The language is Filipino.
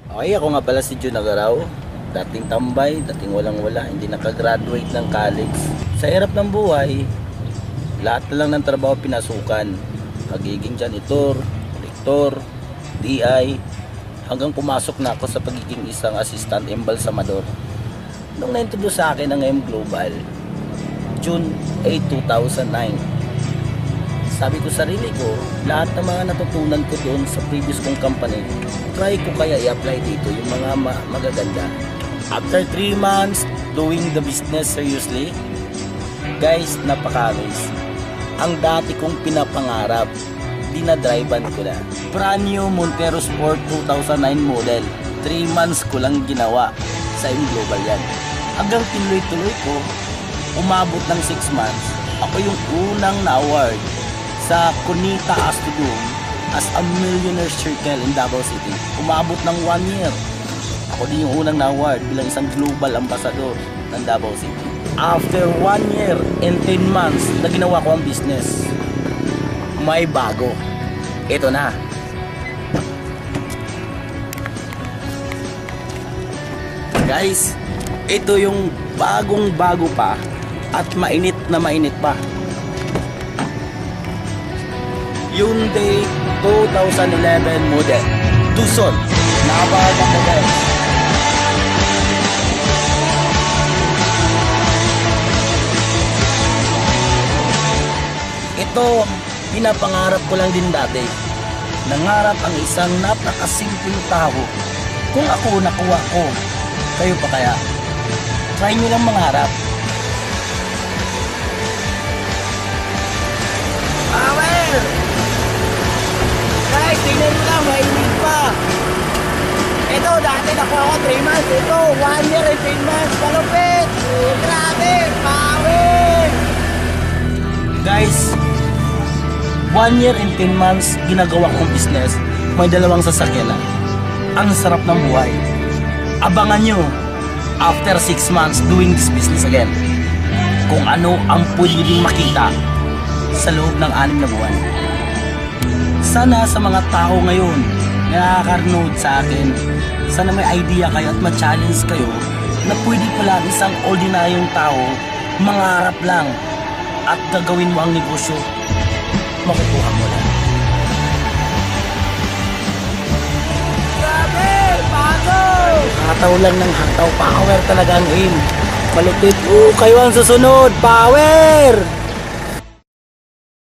Okay, ako nga pala si Jun Agaraw. Dating tambay, dating walang-wala, hindi nakagraduate ng college. Sa hirap ng buhay, lahat na lang ng trabaho pinasukan. Pagiging janitor, rektor, DI, hanggang pumasok na ako sa pagiging isang assistant embalsamador. Nung na-introduce sa akin ang M Global, June 8, 2009, sabi ko sa sarili ko, lahat ng mga natutunan ko doon sa previous kong company, try ko kaya i-apply dito yung mga magaganda. After 3 months doing the business seriously, guys, napaka-amaze. Ang dati kong pinapangarap, dinadrivean ko na. Brand new Montero Sport 2009 model. 3 months ko lang ginawa sa M Global yan. Hanggang tuloy-tuloy ko, umabot ng 6 months, ako yung unang na-award sa Cunita Astrodome as a Millionaire Circle in Davao City. Umabot ng 1 year. Ako din yung unang na-award bilang isang global ambassador ng Davao City. After 1 year and 10 months na ginawa ko ang business, may bago. Ito na. Guys, ito yung bagong-bago pa at mainit na mainit pa. Hyundai 2011 model Tucson. Napakaganda guys. Ito, pinapangarap ko lang din dati. Nangarap ang isang napakasimpleng tao. Kung ako nakuha ko, kayo pa kaya? Try nyo lang mangarap. Power! Guys, tingnan nyo lang, mainit pa. Ito, dati nakuha ko 3 months. Ito, 1 year and 10 months. Malupit! Grabe! Power! Guys, 1 year and 10 months ginagawa kong business. May 2 sasakyan na. Ang sarap ng buhay. Abangan nyo after 6 months doing this business again kung ano ang pwedeng makita sa loob ng 6 na buwan. Sana sa mga tao ngayon na nakaka-nood sa akin, sana may idea kayo at ma-challenge kayo na pwede pala isang ordinaryong tao mangarap lang at gagawin mo ang negosyo, makukuha mo lang. Grabe! Bago! Hataw lang ng hataw. Power talaga ang aim. Malupit. Kayo ang susunod. Power!